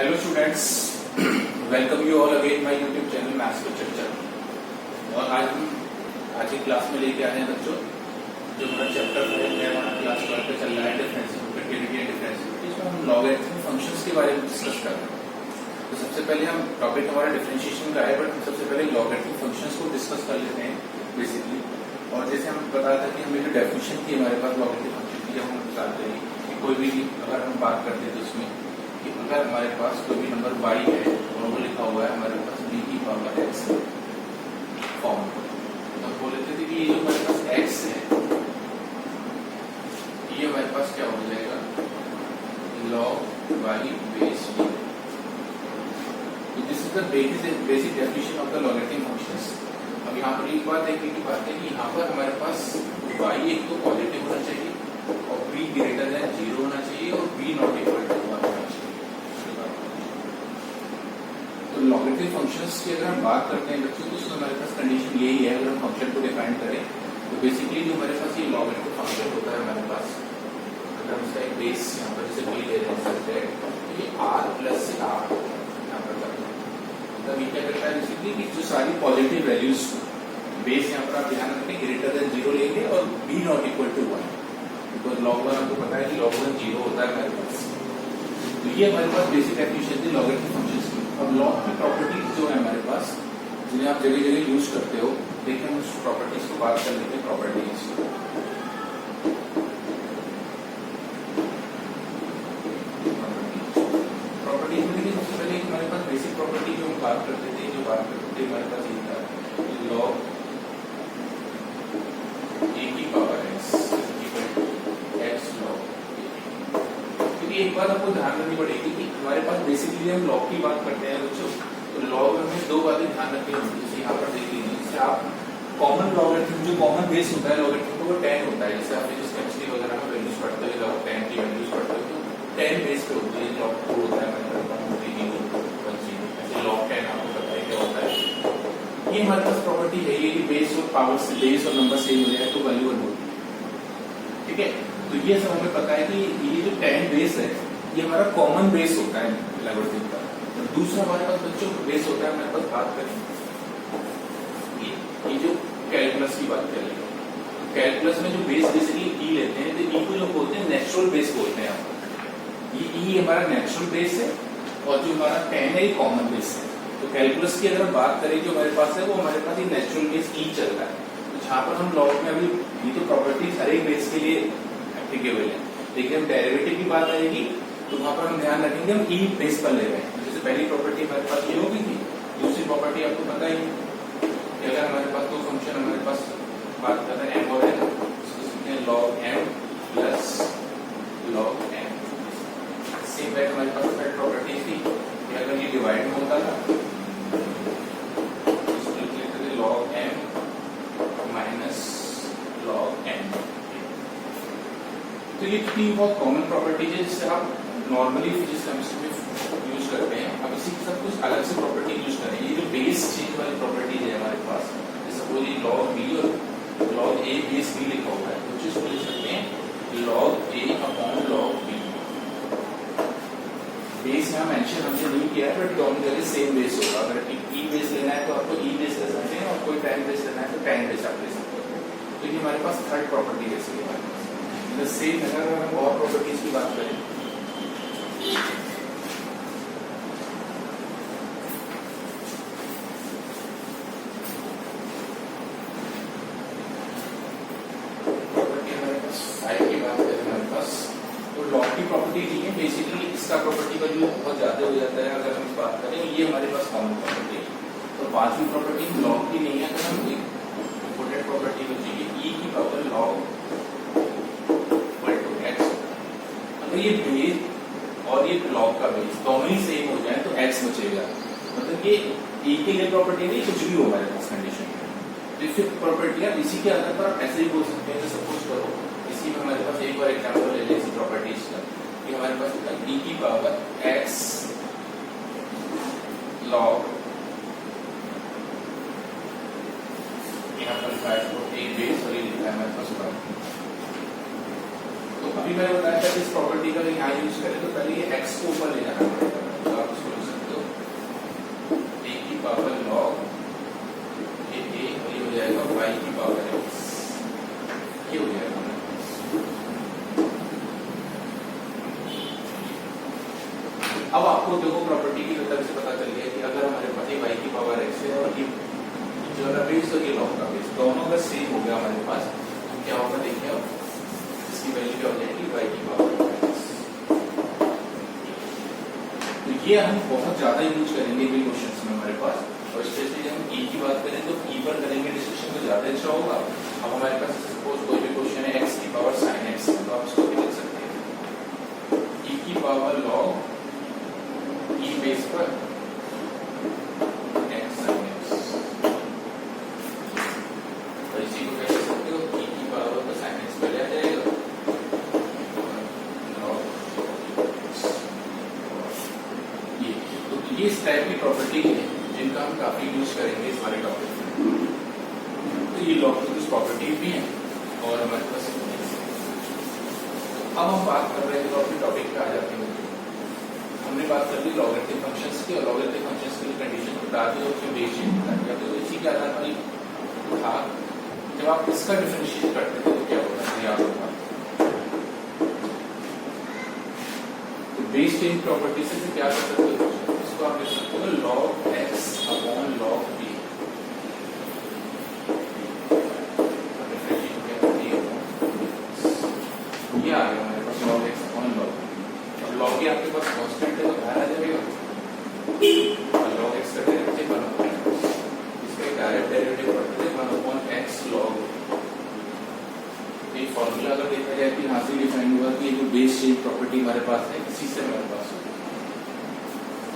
Hello students, welcome you all again my YouTube channel maths पे चर्चा। और आज हम आज की क्लास में लेके आए हैं बच्चों, जो हमारा चैप्टर 5 है, हमारा क्लास 12 पे चल रहा है डिफरेंशिएबिलिटी एंड डिफरेंशिएबिलिटी। इसमें हम लॉगरिथमिक फंक्शंस के बारे में डिस्कस कर रहे हैं। तो सबसे पहले हम टॉपिक हमारा डिफरेंशिएशन का है, बट हम सबसे पहले लॉगरिथमिक फंक्शंस को डिस्कस कर लेते हैं बेसिकली। और जैसे हम बताया था कि हमें जो डेफिनेशन थी हमारे पास लॉगरिथमिक फंक्शन की, जब हम स्टार्ट करें कि कोई भी अगर हम बात करते हैं तो उसमें कि अगर हमारे पास कोई भी नंबर y है और वो लिखा हुआ है हमारे पास b की पावर x फॉर्म, तो बोल लेते थे कि ये जो हमारे पास x है ये हमारे पास क्या हो जाएगा, log y बेस b। तो this is the basic definition of the logarithmic functions. अब यहाँ पर एक बात देखने की बात है कि यहाँ पर हमारे पास y एक तो पॉजिटिव होना चाहिए और b ग्रेटर देन 0 होना चाहिए और b नॉट इक्वल टू 1 होना चाहिए। तो लॉगरिथमिक फंक्शंस की अगर हम बात करते हैं बच्चों, तो उसमें हमारे पास कंडीशन यही है। अगर हम फंक्शन को डिफाइन करें तो बेसिकली जो हमारे पास ये लॉगरिथमिक फंक्शन होता है हमारे पास, अगर हम इसका एक बेस यहाँ पर जैसे b ले सकते हैं तो ये r प्लस से r यहाँ पर करते हैं। मतलब ये क्या करता है बेसिकली कि जो सारी पॉजिटिव वैल्यूज बेस यहाँ पर आप ध्यान रखें ग्रेटर देन 0 लेंगे और b not equal to 1, because log 1 आपको पता है कि log 1 0 होता है हमारे पास। तो ये हमारे पास बेसिक डेफिनेशन थी लॉगरिथमिक फंक्शंस की। अब लॉग की प्रॉपर्टीज जो है हमारे पास, जिन्हें आप जगह जगह यूज करते हो, देखिए हम उस प्रॉपर्टीज को बात कर लेते हैं। प्रॉपर्टीज में देखिए सबसे पहले हमारे पास बेसिक प्रॉपर्टी जो हम बात करते थे, हमारे पास ये था लॉग a की पावर x लॉग। क्योंकि एक बात आपको ध्यान रखनी पड़ेगी कि हमारे पास बेसिकली हम लॉग की बात करते हैं बच्चों, तो लॉग में दो बातें ध्यान रखनी होंगी। जैसे यहाँ पर देख लीजिए, जैसे आप कॉमन लॉगरिथम जो कॉमन बेस होता है लॉगरिथम का वो 10 होता है। जैसे आपने जिस केमिस्ट्री वगैरह में वैल्यूज पढ़ते हो, लॉग 10 की वैल्यूज पढ़ते हो तो 10 बेस पे होती है। लॉग 2 होता है मतलब लॉग 10 आपको पता है क्या होता है। ये हमारे पास प्रॉपर्टी है ये कि बेस और पावर से बेस और नंबर सेम हो जाए तो वैल्यू 1 होती है। ठीक है, तो ये सब हमें पता है कि ये जो 10 बेस है ये हमारा कॉमन बेस होता है लॉगरिथम का। और दूसरा हमारे पास बच्चों बेस होता है, हमारे पास बात करें ये जो कैलकुलस की बात करें, कैलकुलस में जो बेस बेसिकली ई लेते हैं तो ई को जो बोलते हैं नेचुरल बेस बोलते हैं। ये ई हमारा नेचुरल बेस है और जो हमारा 10 है ये कॉमन बेस है। तो कैलकुलस की अगर हम बात करें जो हमारे पास है वो हमारे पास ये नेचुरल बेस ई चल रहा है। तो जहां पर हम लॉग में अभी ये तो प्रॉपर्टीज हर एक बेस के लिए एप्लीकेबल है, लेकिन हम डेरिवेटिव की बात आएगी तो वहां पर हम ध्यान रखेंगे हम ई बेस पर ले रहे हैं। जैसे पहली प्रॉपर्टी हमारे पास ये होगी थी, दूसरी प्रॉपर्टी आपको पता ही कि अगर हमारे पास दो फंक्शन हमारे पास बात कर रहे हैं m और n, log m plus log n। Same way हमारे पास थर्ड प्रॉपर्टी थी कि अगर ये डिवाइड में होता था तो लिख लेते थे log m minus log n। तो ये तीन बहुत कॉमन प्रॉपर्टीज है जिससे आप नॉर्मली फिजिक्स केमिस्ट्री में यूज करते हैं। अब इसी सब कुछ अलग से प्रॉपर्टी यूज करें। ये जो बेस चेंज वाली प्रॉपर्टीज है हमारे पास, जैसे सपोज ये log b और log a बेस b लिखा हुआ है, तो इसको लिख सकते हैं log a upon log b। Base यहाँ मेंशन हमने नहीं किया है, बट दोनों जगह सेम बेस होगा। अगर ई बेस लेना है तो आपको ई बेस ले सकते हैं और कोई टाइम बेस लेना है तो टाइम बेस आप ले सकते हैं। तो ये हमारे पास थर्ड प्रॉपर्टी है हमारे पास। सेम अगर हम और प्रॉपर्टीज की बात करें प्रॉपर्टी नहीं है बेसिकली, इसका प्रॉपर्टी का जो बहुत ज्यादा हो जाता है। अगर हम बात करें ये हमारे पास कॉमन प्रॉपर्टी है। तो पांचवी प्रॉपर्टी लॉग की नहीं है, अगर हम इंपोर्टेंट प्रॉपर्टी बची ई की power log equal to x. अगर ये बेस और ये लॉग का बेस दोनों ही सेम हो जाए तो एक्स बचेगा। मतलब ये ई के लिए प्रॉपर्टी नहीं, कुछ भी हो हमारे पास कंडीशन में। तो प्रॉपर्टी है इसी के आधार पर आप ऐसे ही बोल सकते हैं। सपोज करो इसी में हमारे पास एक बार एग्जाम्पल ले लें इसी प्रॉपर्टीज का कि हमारे पास होता है e की पावर x log, यहाँ पर लिखा है a बेस और ये लिखा है हमारे पास log। तो अभी मैंने बताया था इस प्रॉपर्टी का यहाँ यूज करें तो पहले ये x को ऊपर ले जाना पड़ेगा। तो आप अब आपको देखो प्रॉपर्टी की तरफ से पता चल गया कि अगर हमारे पास y की पावर x है और ये जो है बेस और ये log का बेस दोनों का सेम हो गया हमारे पास, तो क्या होगा देखिए अब इसकी वैल्यू क्या हो जाएगी y की पावर x। तो ये हम बहुत ज्यादा यूज करेंगे इन क्वेश्चंस में हमारे पास, और स्पेशली जब हम e की बात करें तो e पर करेंगे डिस्कशन तो ज्यादा अच्छा होगा। अब हमारे पास सपोज कोई भी क्वेश्चन है x की पावर sin x, तो आप इसको लिख सकते हैं e की पावर log e बेस पर x sin x, और इसी को कह सकते हो e की पावर पर sin x पहले आ जाएगा ये। तो ये इस टाइप की प्रॉपर्टी है जिनका हम काफी यूज करेंगे इस वाले टॉपिक में। तो ये लॉग की कुछ प्रॉपर्टीज भी हैं और हमारे पास अब हम बात कर रहे हैं तो अपने टॉपिक पे आ जाते हैं। हमने बात कर ली लॉगरिथमिक फंक्शंस की, और लॉगरिथमिक फंक्शंस की कंडीशन बताते हो कि बेस चेंज करते हो, तो इसी के आधार पर था जब आप इसका डिफरेंशिएट करते थे तो क्या होता है याद होगा। तो बेस चेंज प्रॉपर्टी से क्या कर सकते हो, इसको आप लिख सकते हो log x upon log b। ये आ गया हमारे पास log x upon log b, और log b आपके पास कांस्टेंट है तो बाहर आ जाएगा, और log x का डेरिवेटिव 1 अपॉन इसका डायरेक्ट डेरिवेटिव पड़ता है 1 अपॉन x log। ये फॉर्मूला अगर देखा जाए कि यहाँ से डिफाइन हुआ कि ये जो बेस चेंज प्रॉपर्टी हमारे पास है इसी से हमारे पास होगी।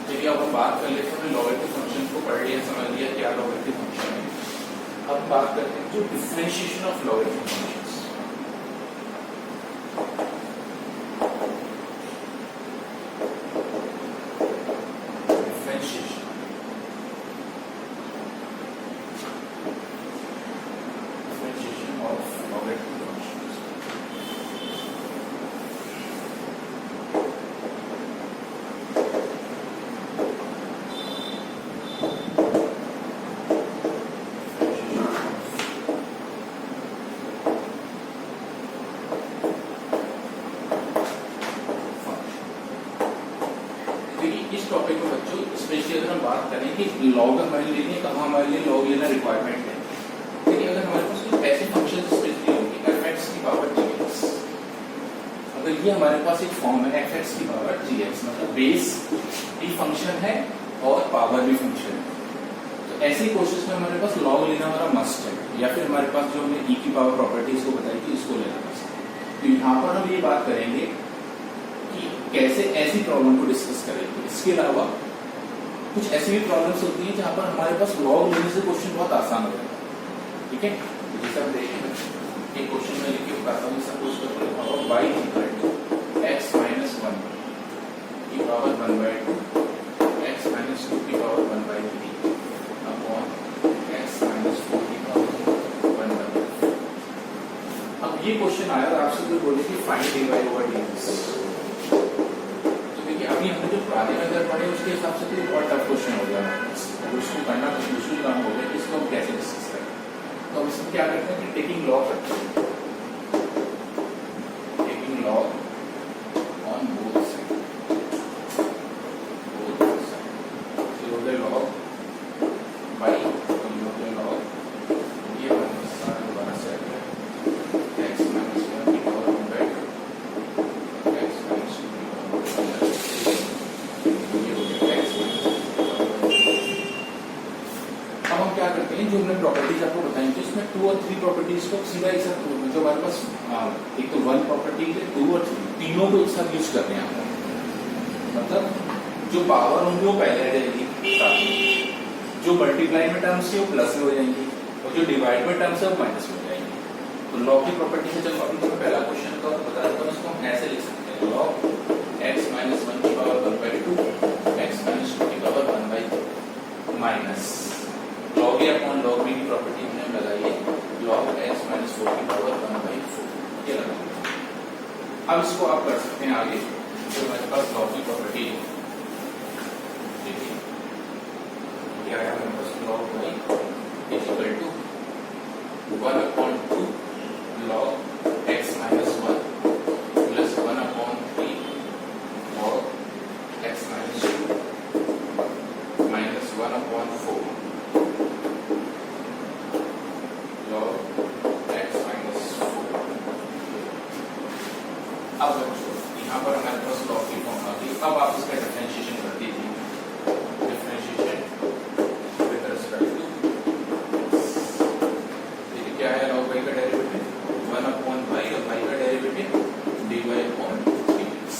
चलिए अब हम बात कर लेते हैं, लॉगरिथमिक फंक्शन को पढ़ लिया, समझ लिया क्या लॉगरिथमिक फंक्शन है। अब बात करते हैं जो डिफरेंशिएशन ऑफ लॉगरिथमिक फंक्शंस। इस टॉपिक में बच्चों स्पेशली अगर हम बात करें कि लॉग हमारे लिए कहाँ हमारे लिए लॉग लेना रिक्वायरमेंट है, देखिए अगर हमारे पास कुछ ऐसे फंक्शन स्पेशली होंगे fx की पावर gx, अगर ये हमारे पास एक फॉर्म है fx की पावर gx, मतलब बेस भी फंक्शन है और पावर भी फंक्शन है, तो ऐसी कोशिश में हमारे पास लॉग लेना हमारा मस्ट है, या फिर हमारे पास जो हमने e की पावर प्रॉपर्टी इसको बताई थी इसको लेना मस्ट है। तो यहाँ पर हम ये बात करेंगे कैसे ऐसी प्रॉब्लम को डिस्कस करेंगे। इसके अलावा कुछ ऐसी भी प्रॉब्लम्स होती हैं जहां पर हमारे पास लॉग लेने से क्वेश्चन बहुत आसान हो जाता है, ठीक है। तो जैसे हम देखें एक क्वेश्चन में लिख के बताता हूँ, सपोज करो y equal to x minus 1 की पावर 1/2 x माइनस 2 की पावर 1/3 अपॉन x माइनस 4 की पावर 1/3। अब ये क्वेश्चन आया और आपसे कोई बोले कि फाइंड dy ओवर dx, अभी हमने जो पुराने मेथड पढ़े उसके हिसाब से तो बहुत टफ क्वेश्चन हो गया है, उसको करना कुछ मुश्किल काम हो गया कि इसको हम कैसे डिस्कस करें। तो हम इसमें क्या करते हैं कि टेकिंग लॉग करते हैं, taking log on both side, तो हो गया लॉग बाई हो गया लॉग ये दोबारा से x माइनस 1 की पावर 1/2 x माइनस 2 की पावर 1/2। अब हम क्या करते हैं, जो हमने प्रॉपर्टीज आपको बताई थी उसमें 2 और 3 प्रॉपर्टीज को सीधा एक साथ जो हमारे पास एक तो 1 प्रॉपर्टी है 2 और 3 तीनों को एक साथ यूज कर रहे हैं हम, मतलब जो पावर होंगी वो पहले आ जाएगी साथ में, जो मल्टीप्लाई में टर्म्स है वो प्लस में हो जाएंगी, और जो डिवाइड में टर्म्स है वो माइनस में हो जाएंगी। तो लॉग की प्रॉपर्टी से जब अभी तो पहला क्वेश्चन का बता देता हूँ, उसको हम ऐसे लिख सकते हैं लॉग x माइनस 1 की पावर 1/2 x माइनस 2 की power 1/2 minus log a upon log b की प्रॉपर्टी हमने लगाई है log x माइनस 4 की पावर 1/4 ये लगाई। अब इसको आप कर सकते हैं आगे, जो हमारे पास log की प्रॉपर्टी है, देखिए क्या है हमारे पास log y equal to 1/2 log x minus 1 plus 1/3 log x minus upon 4 log x minus 4। अब बच्चों यहाँ पर हमारे पास लॉग की फॉर्म आ गई। अब आप इसका डिफरेंशिएशन कर दीजिए। डिफरेंशिएशन विद रिस्पेक्ट टू देखिए क्या है, log y का डेरिवेटिव 1 अपॉन y और y का डेरिवेटिव dy अपॉन dx।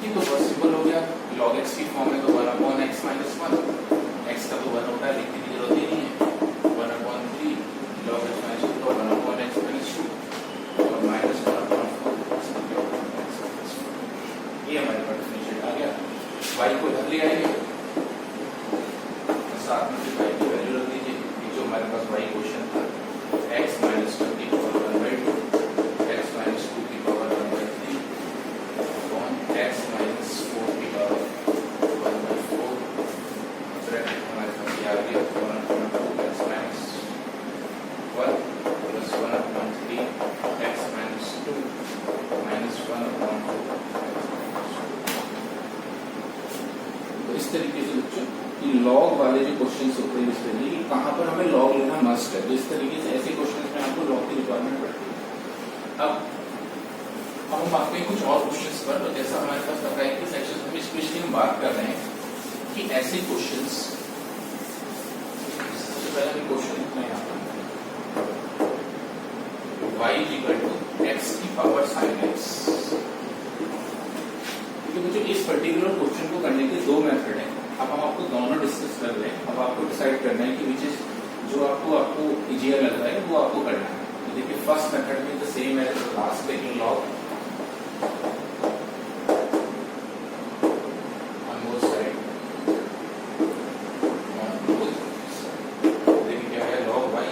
ये तो बहुत सिंपल हो गया। log x की फॉर्म में तो 1 अपॉन x माइनस 1, x का तो 1 होता है, लिखने की जरूरत ही नहीं है। 1 अपॉन 3 log x माइनस 2 तो 1 अपॉन x माइनस 2 और माइनस 1 अपॉन 4। ये हमारे पास डिफरेंशिएट आ गया। y को इधर ले आएंगे, साथ में फिर y की वैल्यू रख दीजिए। ये जो हमारे पास y क्वेश्चन था, x माइनस 1 की पावर 1/2 x माइनस 2 की पावर 1/3 अपॉन x माइनस 4 की पावर 1/4। ब्रैकेट हमारे पास ये आ गया 1 upon 2 x minus 1 plus 1 upon 3 x minus 2 minus 1 upon 4। तो इस तरीके से बच्चों कि लॉग वाले जो क्वेश्चंस होते हैं इस तरीके कि कहाँ पर हमें लॉग लेना मस्ट है, तो इस तरीके से ऐसे क्वेश्चंस में आपको लॉग की रिक्वायरमेंट पड़ती है। अब हम आते हैं कुछ और क्वेश्चंस पर। तो जैसा हमारे पास बताया कि सेक्शन में स्पेशली हम बात कर रहे हैं कि ऐसे क्वेश्चंस, सबसे पहला भी क्वेश्चन है यहाँ पर y इक्वल टू x की पावर sin x। मुझे इस पर्टिकुलर क्वेश्चन को करने के दो मेथड हैं। अब हम आपको दोनों डिस्कस कर रहे हैं। अब आपको डिसाइड करना है कि विच इज जो आपको इजियर लग रहा है वो आपको करना है। तो देखिए फर्स्ट मेथड में the same as last, taking log on both side देखिए क्या है log y,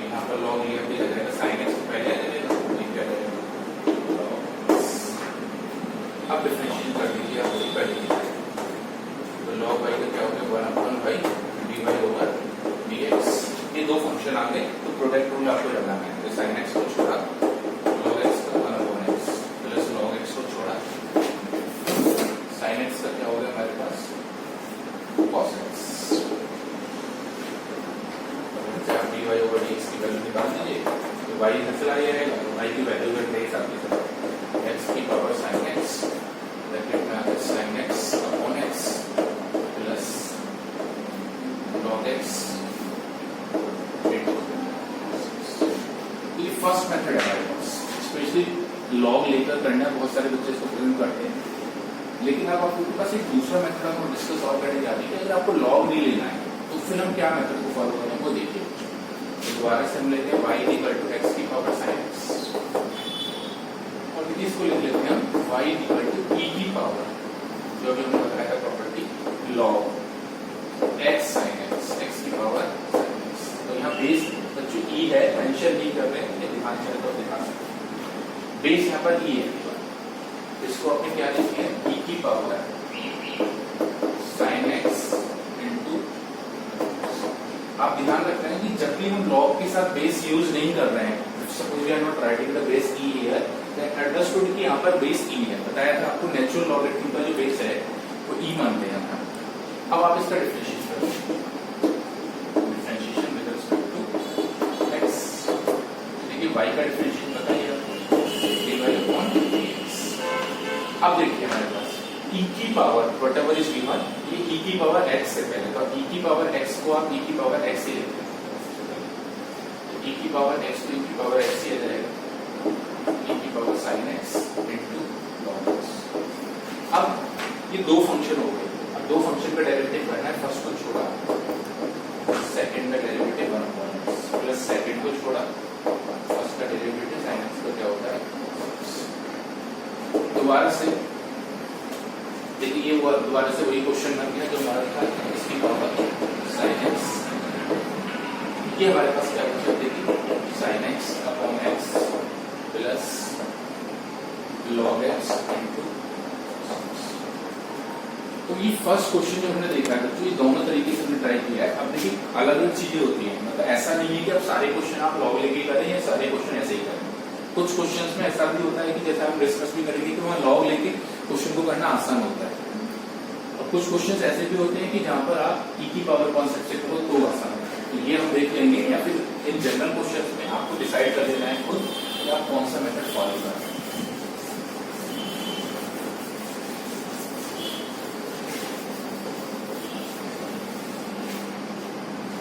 यहाँ पर log लिया भी लग जाएगा sin x पहले आ जाएगा। अब डिफरेंशिएट कर दीजिए, आप वही कर दीजिए। तो log y का क्या हो गया 1 upon y dy over dx। ये दो फंक्शन आ गए, तो प्रोडक्ट रूल आपको लगाना है। तो sin x को छोड़ा log x का 1 upon x plus log x को छोड़ा sin x का क्या हो गया हमारे पास cos x। तो आप dy ओवर dx की वैल्यू निकाल दीजिए। तो y इधर चला जाएगा, तो y की वैल्यू इधर देख सकते हैं x की पावर sin x ब्रैकेट में आता है sin x upon x plus log x into. ये फर्स्ट मेथड है हमारे पास। स्पेशली लॉग लेकर करना बहुत सारे बच्चे इसको प्रेजेंट करते हैं, लेकिन अब आपके पास एक दूसरा मेथड आपको डिस्कस और करने जा रही है कि अगर आपको लॉग नहीं लेना है तो फिर हम क्या मेथड को फॉलो करें वो देखिए। तो दोबारा से हम लेते हैं y इक्वल टू x की पावर sin x और इसको लिख लेते हैं हम y इक्वल टू e की पावर, जो अभी हमने बताया था property log x sin x की पावर sin x। तो यहाँ बेस बच्चों e है, मेंशन नहीं कर रहे हैं, ये ध्यान से तो ध्यान से बेस यहाँ पर e है। इसको आपने क्या लिख दिया e की पावर sin x इनटू। आप ध्यान रख रहे हैं कि जब भी हम log के साथ बेस यूज नहीं कर रहे हैं, suppose we are not writing the base e here, then understood कि यहाँ पर बेस e है। बताया था आपको नेचुरल लॉगरिथम का जो बेस है वो e मानते हैं हम। अब आप इसका डिफरेंशिएशन करें, differentiation with respect to x। देखिए y का डिफरेंशिएशन बताइए आपको dy अपॉन dx। अब देखिए हमारे पास e की पावर व्हाटएवर इज गिवन, ये e की पावर x से पहले, तो e की पावर x को आप e की पावर x ही लेते हैं। e की पावर x तो e की पावर x ही आ जाएगा, e की power sin x into log x। अब ये दो फंक्शन हो गए। अब दो फंक्शन का डेरिवेटिव करना है। फर्स्ट को छोड़ा सेकंड का derivative 1 upon x plus second को छोड़ा फर्स्ट का डेरिवेटिव sin x का क्या होता है। दोबारा से देखिए ये दोबारा से वही क्वेश्चन बन गया जो हमारा था, इसकी पावर sin x। ये हमारे पास क्या बचा, देखिए sin x upon x plus log x into. तो ये फर्स्ट क्वेश्चन जो हमने देखा है तो ये दोनों तरीके से हमने ट्राई किया है। अब देखिए अलग अलग चीजें होती हैं, मतलब ऐसा नहीं है कि अब सारे क्वेश्चन आप लॉग लेके करें या सारे क्वेश्चन ऐसे ही करें। कुछ क्वेश्चंस में ऐसा भी होता है कि जैसा हम डिस्कस भी करेंगे कि वहाँ लॉग लेके क्वेश्चन को करना आसान होता है, और कुछ क्वेश्चन ऐसे भी होते हैं कि जहां पर आप ई की पावर कौन सब्जेक्ट हो तो आसान है, तो ये हम देख लेंगे, या फिर इन जनरल क्वेश्चन में आपको डिसाइड कर लेना है खुद कि आप कौन सा मेथड फॉलो कर रहे हैं।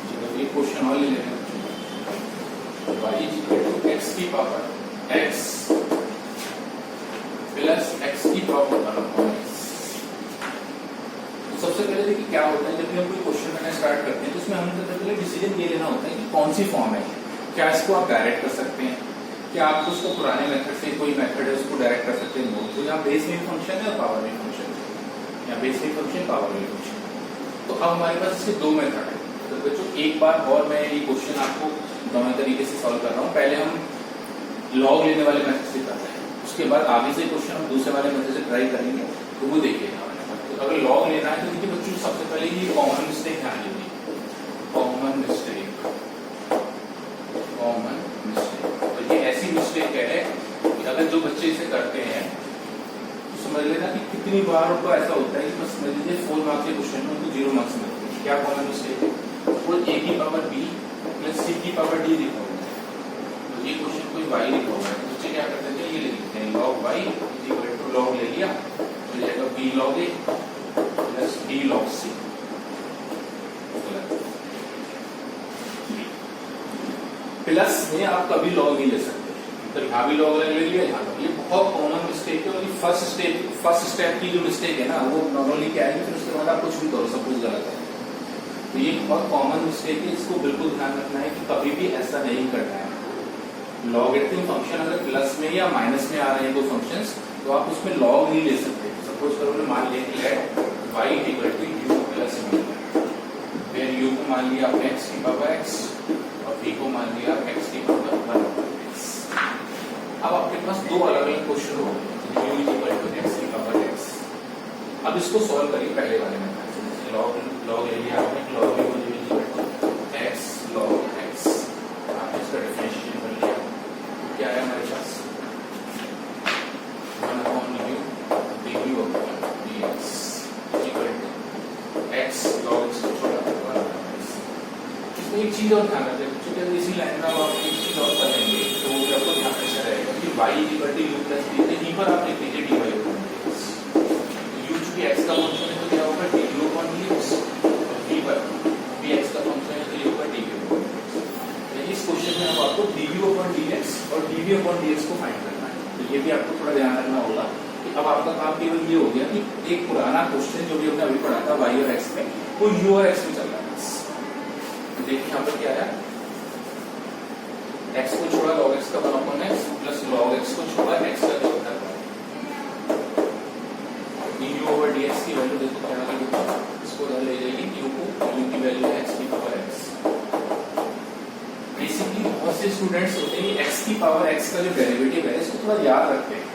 चलो ये क्वेश्चन और ले लेते हैं। y इक्वल टू x की पावर x प्लस x की पावर 1 अपॉन x। सबसे पहले देखिए क्या होता है, जब भी हम कोई क्वेश्चन करना स्टार्ट करते हैं तो उसमें हमें सबसे पहले डिसीजन ये लेना होता है कि कौन सी फॉर्म है, क्या इसको आप डायरेक्ट कर सकते हैं, क्या आप उसको पुराने मेथड से कोई मेथड है उसको डायरेक्ट कर सकते हैं, तो यहाँ बेस में फंक्शन है और पावर में फंक्शन है, यहाँ बेस में फंक्शन पावर में फंक्शन। तो अब हमारे पास इसके दो मेथड है। तो बच्चों एक बार और मैं ये क्वेश्चन आपको दोनों तरीके से सॉल्व कर रहा हूँ। पहले हम लॉग लेने वाले मेथड से करते हैं, उसके बाद आगे से क्वेश्चन हम दूसरे वाले मेथड से ट्राई करेंगे, तो वो देखिएगा। तो अगर लॉग लेना है तो देखिए बच्चों सबसे पहले ये कॉमन मिस्टेक ध्यान लीजिए, कॉमन मिस्टेक। तो ये ऐसी मिस्टेक है कि अगर जो बच्चे इसे करते हैं तो समझ लेना कि कितनी बार उनको ऐसा होता है कि बस समझ लीजिए 4 मार्क्स के क्वेश्चन में उनको 0 मार्क्स मिलते हैं। क्या कॉमन मिस्टेक है? वो a की पावर b प्लस c की पावर d लिखा हुआ है, तो ये क्वेश्चन कोई y लिखा हुआ है, तो बच्चे क्या करते हैं ये लिखते हैं log y equal to log ले लिया तो जाएगा b log a plus d log c। Plus में आप कभी लॉग नहीं ले सकते, तो यहाँ भी लॉग ले लिया यहाँ पर। ये बहुत कॉमन मिस्टेक है, और ये फर्स्ट स्टेप की जो मिस्टेक है ना वो नॉर्मली क्या है, फिर उसके बाद आप कुछ भी करो सब कुछ गलत है। तो ये बहुत कॉमन मिस्टेक है, इसको बिल्कुल ध्यान रखना है कि कभी भी ऐसा नहीं करना है। लॉगरिथम फंक्शन अगर प्लस में या माइनस में आ रहे हैं दो फंक्शंस, तो आप उसमें लॉग नहीं ले सकते। सपोज करो मान लिया कि let y equal to u plus v, फिर u को मान लिया आपने x की पावर x और v को मान लिया x की पावर 1/x। अब आपके पास दो अलग अलग क्वेश्चन हो गए, u इक्वल टू x की पावर x। अब इसको सॉल्व करिए पहले वाले में, लॉग ले लिया आपने, log u equal to x log x, आपने इसका डिफरेंशिएशन कर लिया, क्या है हमारे पास 1 upon u dv upon dx equal to x log x को छोड़ा 1 upon x। इसमें एक चीज और ध्यान रखते हैं, क्योंकि इसी लाइन में आप एक चीज और कर लेंगे तो वो आपको ध्यान रखना रहेगा कि y equal to u plus d, यहीं पर आप लिख लीजिए dy upon dx। u चूंकि x का फंक्शन है तो क्या होगा du upon dx, और v पर dx का फंक्शन है तो ये होगा dv upon dx। इस क्वेश्चन में अब आपको dv upon dx और dv upon dx को फाइंड करना है, तो ये भी आपको थोड़ा ध्यान रखना होगा कि अब आपका काम केवल ये हो गया कि एक पुराना क्वेश्चन जो भी हमने अभी पढ़ा था y और x में, वो u और x में चल रहा है। तो देखिए यहाँ पर क्या है, x को छोड़ा log x का 1 upon x plus log x को छोड़ा x का जो होता है du over dx की वैल्यू देखो क्या आ गई, इसको ले जाएगी u को, u की वैल्यू है x की पावर x। बेसिकली बहुत से स्टूडेंट्स होते हैं x की पावर x का जो डेरिवेटिव है इसको थोड़ा याद रखते हैं,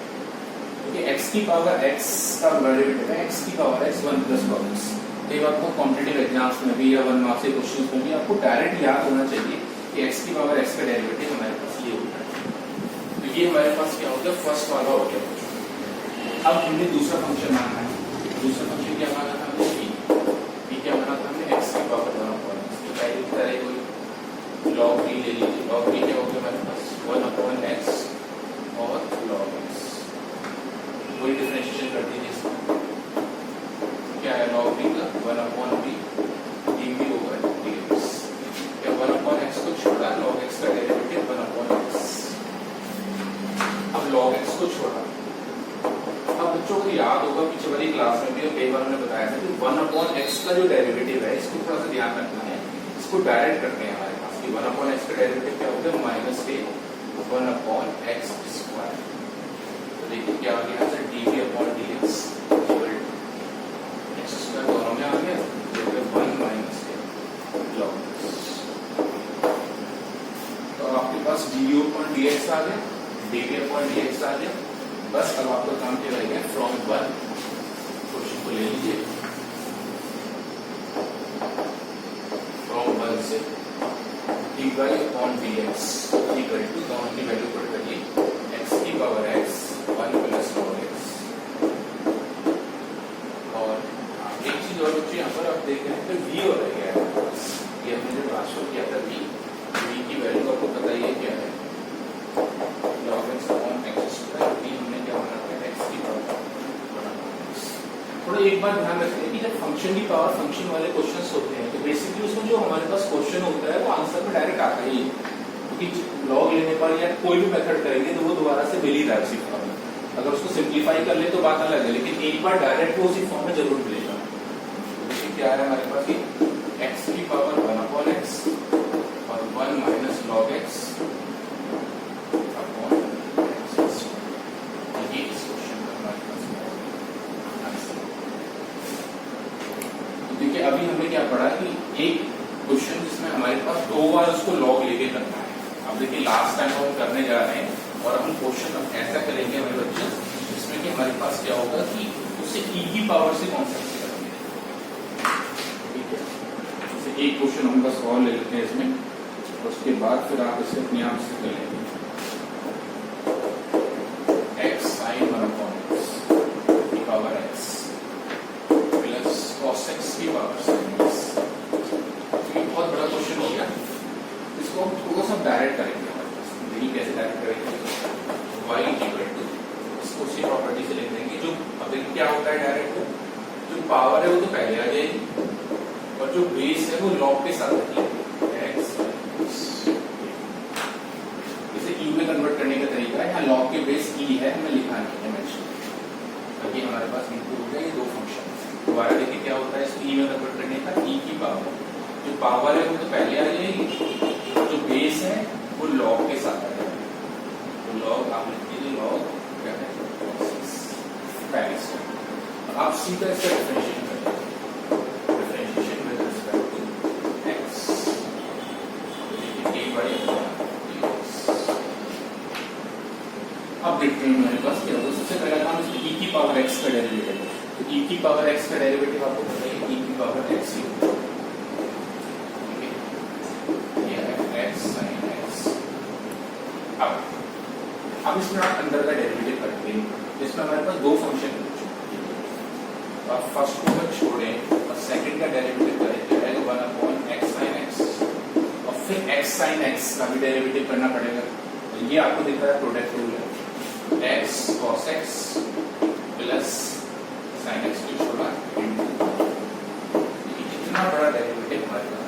क्योंकि x की पावर x का डेरिवेटिव है x की power x 1 plus log x। कई बार बहुत कॉम्पिटिटिव एग्जाम्स में भी या 1 मार्क्स के क्वेश्चंस में भी आपको डायरेक्ट याद होना चाहिए कि x की पावर x का डेरिवेटिव हमारे पास ये होता है। तो ये हमारे पास क्या हो गया, फर्स्ट वाला हो गया। अब हमने दूसरा फंक्शन माना है, दूसरा फंक्शन क्या माना था हमने, b क्या माना था हमने x की पावर 1 upon x। तो पहले की तरह कोई log b ले लीजिए, log b क्या हो गया हमारे पास 1 upon x और log x, वही डिफरेंशिएशन कर दीजिए इसका, क्या है log b का 1 upon b dv over dx। क्या 1 upon x को छोड़ा, log x का डेरिवेटिव 1 upon x। अब log x को छोड़ा, अब बच्चों को याद होगा पीछे वाली क्लास में भी कई बार हमने बताया था कि 1 upon x का जो डेरिवेटिव है इसको थोड़ा सा ध्यान रखना है, इसको डायरेक्ट करते हैं हमारे पास कि 1 upon x का डेरिवेटिव क्या होगा माइनस के 1 upon x स्क्वायर। तो देखिए क्या आ गया sir dv upon dx equal to x square दोनों में आ गया, जो है 1 माइनस के log x। तो आपके पास du upon dx आ गया, dv upon dx आ गया। बस अब आपका काम क्या रहेगा, फ्रॉम 1 क्वेश्चन को ले लीजिए, फ्रॉम 1 से dy upon dx equal to दोनों की वैल्यू पुट करिए, x की power x 1 plus log x। और एक चीज देख रहे हैं v हो रहा है, ये हमने जो ट्रांसफर किया था v की वैल्यू आपको पता ही है क्या है, log x upon x square, v हमने क्या बना रखा है x की पावर। थोड़ा एक बात ध्यान रखिए कि जब फंक्शन की पावर फंक्शन वाले क्वेश्चंस होते हैं तो बेसिकली उसमें जो हमारे पास क्वेश्चन होता है वो आंसर में डायरेक्ट आता ही है, क्योंकि लॉग लेने पर या कोई भी मेथड करेंगे तो वो दोबारा से मिल ही रहा है उसी फॉर्म में। अगर उसको सिंप्लीफाई कर ले तो बात अलग है, लेकिन एक बार डायरेक्ट वो उसी फॉर्म में जरूर मिलेगा। तो क्या है हमारे पास कि x की पावर 1 अपॉन x और 1 minus log x upon x। ये इस क्वेश्चन का हमारे पास आंसर। तो देखिए अभी हमने क्या पढ़ा कि एक क्वेश्चन जिसमें हमारे पास दो बार उसको लॉग लेके करना है। अब देखिए लास्ट टाइम हम करने जा रहे हैं और हम क्वेश्चन ऐसा करेंगे हमारे बच्चे, जिसमें कि हमारे पास क्या होगा कि उसे e की पावर से कॉन्सेप्ट से करेंगे। ठीक है, जैसे एक क्वेश्चन हम बस और ले लेते हैं इसमें, और उसके बाद फिर आप इसे अपने आप से कर लेंगे। x sin 1 अपॉन x की power x plus cos x की पावर sin x। ये बहुत बड़ा क्वेश्चन हो गया, इसको हम थोड़ा सा डायरेक्ट करेंगे। देखिए कैसे डायरेक्ट करेंगे, y इक्वल टू इसको उसी प्रॉपर्टी से लिख देंगे। जो अब देखिए क्या होता है डायरेक्ट, जो पावर है वो तो पहले आ जाएगी और जो बेस है वो लॉग के साथ रखिए x। इसे e में कन्वर्ट करने का तरीका है, यहाँ लॉग के बेस e है, हमें लिखा नहीं है मेंशन। ताकि हमारे पास इनपुट हो गया ये दो फंक्शन। दोबारा देखिए क्या होता है, इसको e में कन्वर्ट करने का, e की पावर, जो पावर है वो तो पहले आ जाएगी, जो बेस है वो लॉग के साथ आ जाएगा। तो लॉग आप लिख दीजिए, लॉग क्या है पहले से। आप सीधा इसका डिफरेंशिएशन करेंगे, differentiation with respect to x। देखिए अब देखते हैं हमारे पास क्या होगा। सबसे पहला काम इसमें e की पावर x का डेरिवेटिव, तो e की पावर x का डेरिवेटिव आपको पता है e की पावर x ही होगा। अब इसमें आप अंदर का डेरिवेटिव करते हैं, इसमें हमारे पास दो फंक्शन है। आप फर्स्ट को मत छोड़ें और सेकंड का डेरिवेटिव करें, जो है 1 अपॉन x sin x, और फिर x sin x का भी डेरिवेटिव करना पड़ेगा। तो ये आपको दिख रहा है प्रोडक्ट रूल है, x cos x plus sin x को छोड़ा इतना बड़ा डेरिवेटिव हमारे पास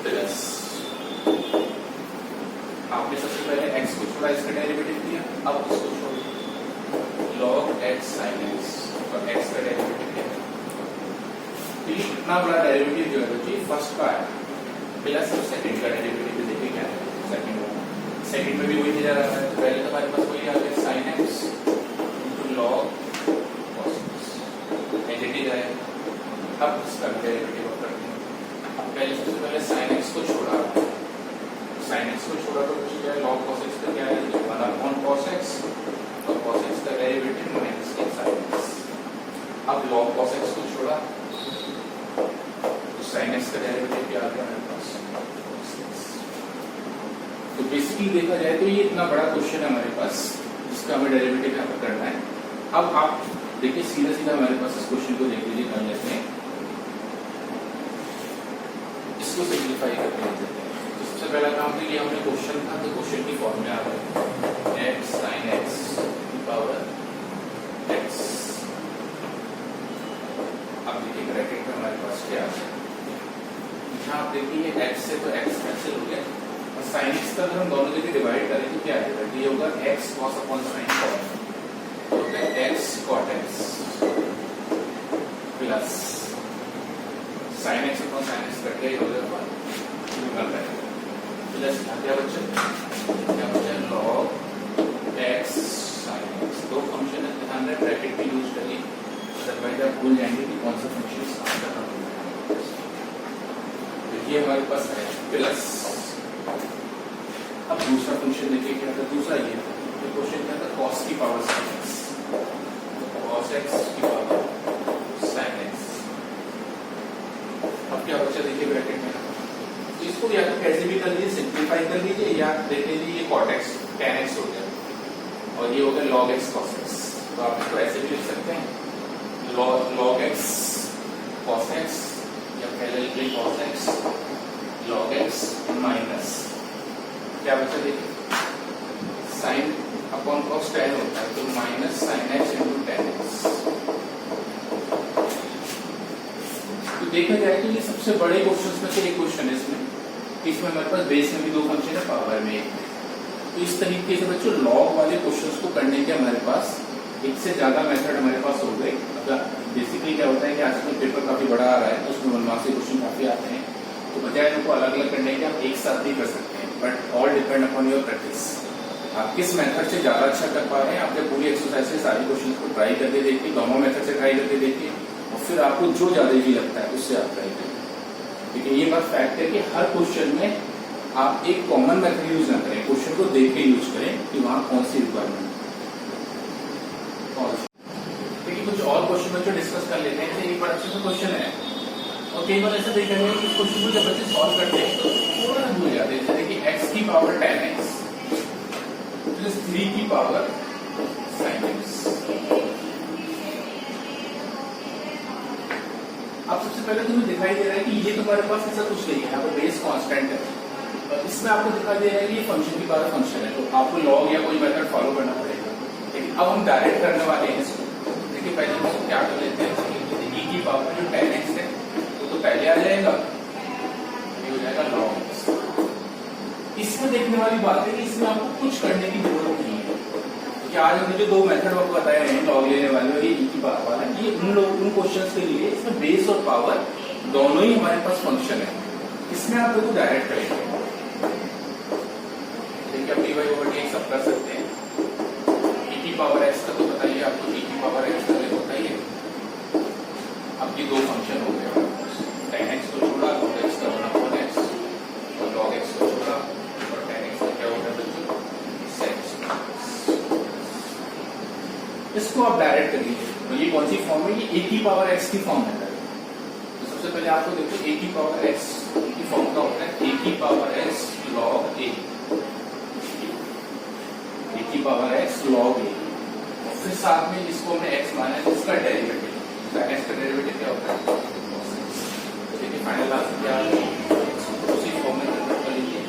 प्लस आपने सबसे पहले x को छोड़ा, इसका डेरिवेटिव किया, अब उसको छोड़िए log x sin x और x का डेरिवेटिव किया। तो ये इतना बड़ा डेरिवेटिव जो है बच्चे फर्स्ट का है, प्लस अब सेकंड का डेरिवेटिव देखिए क्या है, सेकंड में भी वही जा रहा है। तो पहले तो हमारे पास वही आ गया sin x into log cos x, additive है। अब इसका डेरिवेटिव करते हैं। अब पहले सबसे पहले sin x को छोड़ा, sin x को छोड़ा तो कुछ क्या है, log cos x का क्या है 1 अपॉन cos x और cos x का डेरिवेटिव माइनस sin x। अब log cos x को छोड़ा तो sin x का डेरिवेटिव क्या आ गया हमारे पास cos x। तो बेसिकली देखा जाए तो ये इतना बड़ा क्वेश्चन है हमारे पास, जिसका हमें डेरिवेटिव यहाँ पर करना है। अब आप देखिए सीधा सीधा हमारे पास इस क्वेश्चन को देख लीजिए, कर लेते हैं, इसको सिंप्लीफाई करके देते हैं। सबसे पहला काम तो ये हमने क्वेश्चन था, तो क्वेश्चन की फॉर्म में आ गया x sin x की पावर x। अब देखिए ब्रैकेट में हमारे पास क्या है, यहाँ आप देखिए x से तो x कैंसिल हो गया, और sin x का अगर हम दोनों जगह डिवाइड करें तो क्या आएगा, ये होगा x cos upon sin cos, तो x cot x plus sin x upon sin x cut गया, हो जाएगा प्लस क्या बच्चे, क्या बच्चे log x sin x। दो फंक्शन है, ध्यान रहे ब्रैकेट भी यूज करिए, अदरवाइज आप भूल जाएंगे कि कौन सा फंक्शन काम कर रहा है। तो ये हमारे पास है प्लस। अब दूसरा फंक्शन देखिए क्या था, दूसरा ये क्वेश्चन क्या था, cos की power sin x, cos x की पावर sin x। अब क्या बच्चा देखिए ब्रैकेट में, इसको या तो कैसे भी कर लीजिए, सिंप्लीफाई कर लीजिए, या देख लीजिए ये cot x tan x हो गया और ये हो गया log x cos x। तो आप इसको ऐसे भी लिख सकते हैं log x cos cos x या पहले लिख लें cos x log x minus क्या बचा देखिए sin अपॉन cos tan होता है तो minus sin x into tan x। तो देखा जाए तो ये सबसे बड़े क्वेश्चंस में से एक क्वेश्चन है इसमें हमारे पास बेस में भी दो फंक्शन है पावर में एक। तो इस तरीके से बच्चों लॉग वाले क्वेश्चंस को करने के हमारे पास एक से ज्यादा मेथड हमारे पास हो गए। बेसिकली क्या होता है कि आजकल पेपर काफी बड़ा आ रहा है तो उसमें मनमासी क्वेश्चन काफी आते हैं तो बजाय उनको अलग अलग करने के आप एक साथ भी कर सकते हैं but all depend upon your practice. आप किस मेथड से ज्यादा अच्छा कर पा रहे हैं आप जब पूरी एक्सरसाइज से सारी क्वेश्चन को ट्राई करके देखिए दोनों मेथड से ट्राई करके देखिए और फिर आपको जो ज्यादा इजी लगता है उससे आप ट्राई करिए। क्योंकि ये बात फैक्ट है कि हर क्वेश्चन में आप एक कॉमन मेथड यूज ना करें क्वेश्चन को देख के यूज करें कि वहां कौन सी रिक्वायरमेंट। देखिए कुछ और क्वेश्चन बच्चों डिस्कस कर लेते हैं। एक बड़ा अच्छा क्वेश्चन है और कई बार ऐसा देखा गया कि क्वेश्चन को जब बच्चे सॉल्व करते हैं तो थोड़ा सा भूल जाते हैं जैसे कि x की पावर tan x प्लस 3 की पावर sin x। अब सबसे पहले तुम्हें दिखाई दे रहा है कि ये तुम्हारे पास ऐसा कुछ नहीं है यहाँ पर बेस कांस्टेंट है और इसमें आपको दिखाई दे रहा है कि ये फंक्शन की पावर फंक्शन है तो आपको लॉग या कोई मेथड फॉलो करना पड़ेगा। लेकिन अब हम डायरेक्ट करने वाले हैं इसको। देखिए पहले हम इसको क्या कर लेते हैं e की पावर जो tan x है तो पहले आ जाएगा ये हो जाएगा log x। इसमें देखने वाली बात है कि इसमें आपको कुछ करने की जरूरत नहीं है क्योंकि आज हमने जो दो मेथड आपको बताए हैं लॉग लेने वाले और ये e की पावर वाला ये उन क्वेश्चंस के लिए इसमें बेस और पावर दोनों ही हमारे पास फंक्शन है। इसमें आप लोग डायरेक्ट करेंगे देखिए आप dy ओवर dx सब कर सकते हैं। e की पावर x का तो बताइए आपको e की पावर x का तो बताइए। अब ये दो फंक्शन हो गए tan x को छोड़ा log x का 1 x और log x को छोड़ा और tan x का क्या होगा बच्चों sec x। इसको आप डायरेक्ट करिए तो ये कौन सी फॉर्म है ये a की पावर x की फॉर्म है। तो सबसे पहले आपको देखो a की पावर x की फॉर्म का होता है a की पावर x log a की पावर x log a और फिर साथ में इसको हमने x माना है इसका डेरिवेटिव tan x का डेरिवेटिव क्या होता है तो देखिए फाइनल आंसर क्या है उसी फॉर्म में कन्वर्ट कर लीजिए।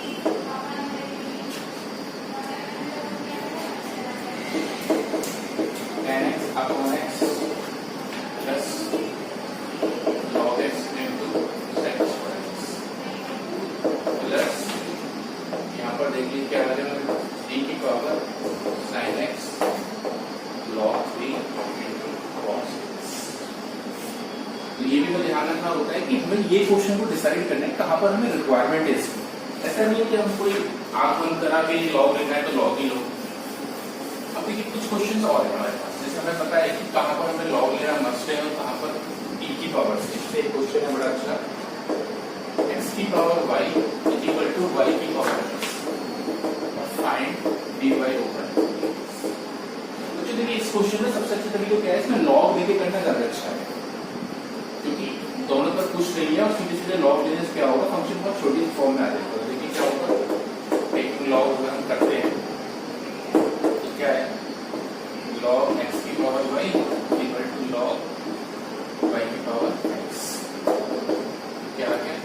tan x upon x plus log x into sec x plus यहाँ पर देखिए क्या आ जाएगा e की power sin x log 3 into cos x। तो ये भी तो ध्यान रखना होता है कि हमें ये क्वेश्चन को डिसाइड करना है कहाँ पर हमें रिक्वायरमेंट है इसकी। ऐसा नहीं है कि हम कोई आंख बंद करा के लॉग लेना है तो लॉग ही लो। अब देखिए कुछ क्वेश्चन और है हमारे पास जैसे हमें पता है कि कहाँ पर हमें लॉग लेना मस्ट है और कहाँ पर e की पावर से। इससे एक क्वेश्चन है बड़ा अच्छा x की power y equal to y की पावर और फाइंड dy ओवर। तो देखिए इस क्वेश्चन में सबसे अच्छा तरीका क्या है इसमें लॉग लेके करना ज्यादा अच्छा है क्योंकि दोनों पर कुछ नहीं है और सीधे सीधे लॉग लेने से क्या होगा फंक्शन बहुत छोटी फॉर्म में आ जाएगा। देखिए क्या होगा टेकिंग लॉग अगर हम करते हैं तो क्या है log x की power y equal to log y की पावर x क्या आ गया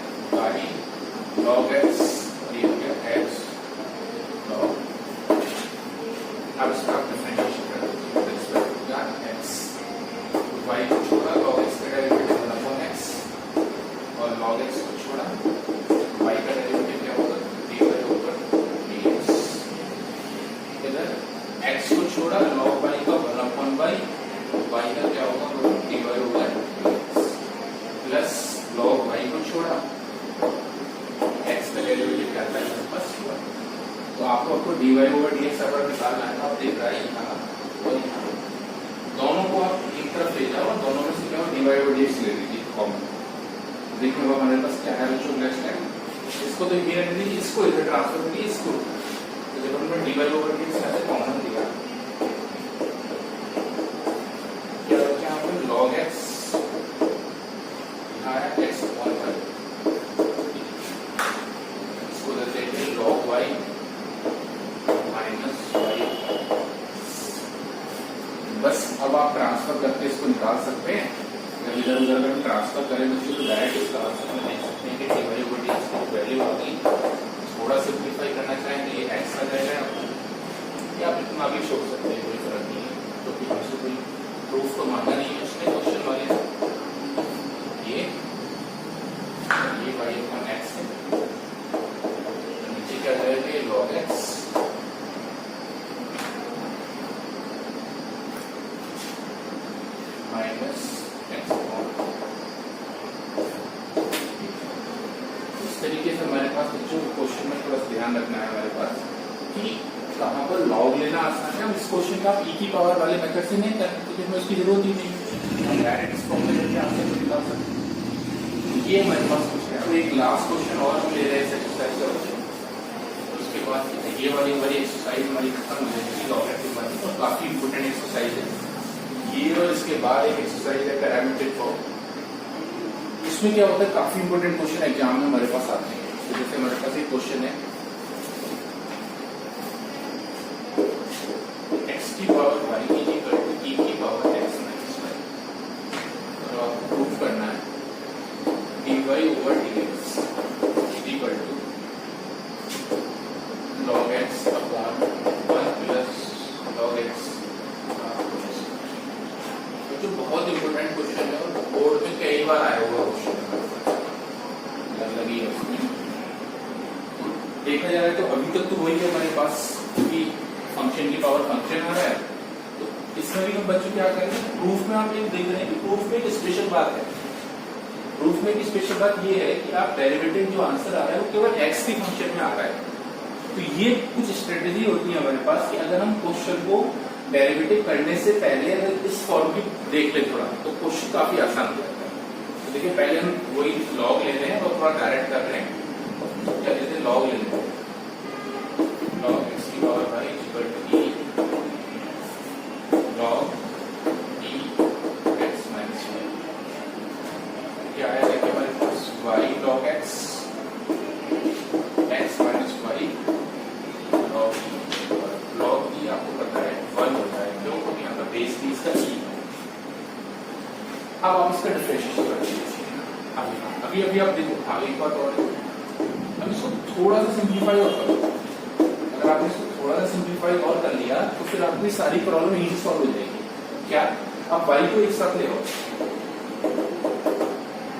y log x और ये हो गया x log। अब इसका आप डिफरेंशिएशन कर दीजिए x y को छोड़ा log x का डेरिवेटिव 1 अपॉन x और log x को छोड़ा y का डेरिवेटिव क्या होगा dy ओवर dx। इधर x को छोड़ा log y का 1 अपॉन y y का क्या होगा dy over dx plus log y को छोड़ा x का डेरिवेटिव क्या था हमारे पास 1। तो आपको dy ओवर dx अगर निकालना है आप देख रहा है यहाँ और यहाँ दोनों को आप एक तरफ ले जाओ और दोनों में से क्या dy ओवर dx ले लीजिए कॉमन। देखिए हमारे पास क्या है बच्चों नेक्स्ट इसको तो ये रख दीजिए इसको इधर ट्रांसफर करिए इसको तो जब हमने dy ओवर dx ऐसे कॉमन लिया क्या बचा यहाँ पर log x यहाँ है x अपॉन y इसको देते हैं log y माइनस y। बस अब आप ट्रांसफर करके इसको निकाल सकते हैं। जब इधर उधर अगर हम ट्रांसफर करें बच्चों तो डायरेक्ट इसका आंसर में देख सकते हैं कि dy over dx की वैल्यू आ गई। थोड़ा सिंप्लीफाई करना चाहें तो ये x आ जाएगा या आप इतना भी छोड़ सकते हैं, कोई फर्क नहीं है। तो फिर हमसे कोई प्रूफ तो मांगा नहीं है उसने क्वेश्चन वाले ने। ये y upon x है, तो नीचे क्या जाएगा log x minus x upon. इस तरीके से हमारे पास बच्चों क्वेश्चन में थोड़ा ध्यान रखना है हमारे पास कि कहाँ पर लॉग लेना आसान है। हम इस क्वेश्चन का आप e की पावर वाले मेथड से नहीं करते क्योंकि हमें उसकी जरूरत ही नहीं, हम डायरेक्ट इस फॉर्म में करके आंसर को निकाल सकते हैं। ये हमारे पास क्वेश्चन है। तो एक लास्ट क्वेश्चन और हम ले रहे हैं इस एक्सरसाइज का बच्चों। उसके बाद ये वाली एक्सरसाइज हमारी खत्म हो जाएगी लॉगरिथम वाली, और काफी इंपोर्टेंट एक्सरसाइज है ये। और इसके बाद एक एक्सरसाइज है पैरामीट्रिक फॉर्म। इसमें क्या होता है, काफी इंपोर्टेंट क्वेश्चन एग्जाम में हमारे पास आते हैं। तो जैसे हमारे पास एक क्वेश्चन है x की power y is equal to e की पावर x माइनस y, और आपको प्रूफ करना है dy over dx is equal to log x upon 1 plus log x। जो बहुत इंपोर्टेंट क्वेश्चन है और बोर्ड में कई बार आया हुआ क्वेश्चन है, लगी है उसमें। देखा जाए तो अभी तक तो वही है हमारे पास कि फंक्शन की पावर फंक्शन आ रहा है। तो इसमें भी हम बच्चों क्या करेंगे, प्रूफ में आप ये देख रहे हैं कि प्रूफ में एक स्पेशल बात है। प्रूफ में एक स्पेशल बात ये है कि आप डेरिवेटिव जो आंसर आ रहा है वो केवल x की फंक्शन में आ रहा है। तो ये कुछ स्ट्रेटेजी होती है हमारे पास कि अगर हम क्वेश्चन को डेरिवेटिव करने से पहले अगर इस फॉर्म की देख ले थोड़ा तो क्वेश्चन काफी आसान हो जाता है। तो देखिए पहले हम वही लॉग ले रहे हैं और थोड़ा डायरेक्ट कर रहे हैं। क्या कहते हैं, लॉग ले लेते हैं। log x की power y equal to e log e x minus y। क्या आएगा कि हमारे पास y log x minus y log e आपको पता है 1 होता है क्योंकि यहाँ पर बेस भी इसका e। अब आप इसका डिफरेंशिएशन कर दीजिए। अभी अभी आप देखो आगे एक बात और, अब इसको थोड़ा सा सिंप्लीफाई और करो। अगर आपने इसको थोड़ा सा सिंप्लीफाई और कर लिया तो फिर आपकी सारी प्रॉब्लम इजी सॉल्व हो जाएगी। क्या आप y को एक साथ ले आओ,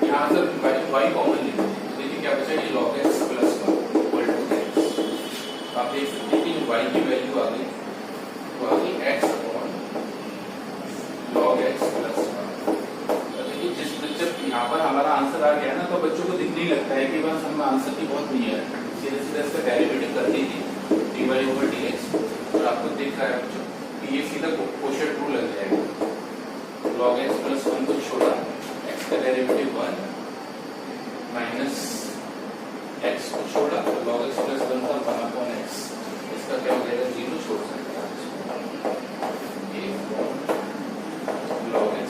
यहाँ से y कॉमन ले लो, देखिए क्या बचेगा log x plus 1 equal to x। आप देख सकते हैं कि y की वैल्यू आ गई तो आ गई x upon log x plus 1। देखिए जब यहाँ पर हमारा आंसर आ गया ना तो बच्चों को दिखने लगता है कि बस हम आंसर की बहुत नहीं है, सीधे सीधे इसका डेरिवेटिव कर दीजिए dy over dx, और आपको दिख रहा है बच्चों कि ये सीधा क्वोशिएंट रूल लग जाएगा। log x प्लस 1 को छोड़ा x का डेरिवेटिव 1 माइनस x को छोड़ा तो log x प्लस 1 का 1 अपॉन x, इसका क्या हो जाएगा 0 छोड़ सकते हैं log x।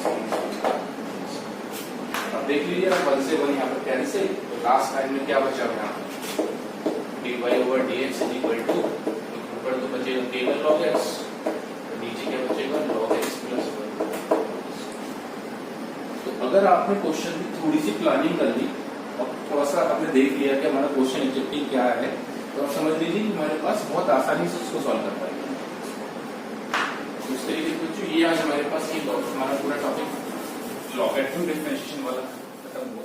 अब देख लीजिए आप 1 से 1 यहाँ पर कैंसिल, तो लास्ट टाइम में क्या बचा यहाँ dy over dx is equal to, ऊपर तो बचेगा केवल log x, तो नीचे क्या बचेगा log x प्लस 1। तो अगर आपने क्वेश्चन की थोड़ी सी प्लानिंग कर ली और थोड़ा सा आपने देख लिया कि हमारा क्वेश्चन ऑब्जेक्टिव क्या है, तो आप समझ लीजिए कि हमारे पास बहुत आसानी से उसको सॉल्व कर पाएंगे। इस तरीके से ये आज हमारे पास ये हमारा पूरा टॉपिक लॉगरिथम डिफरेंशिएशन वाला खत्म हुआ।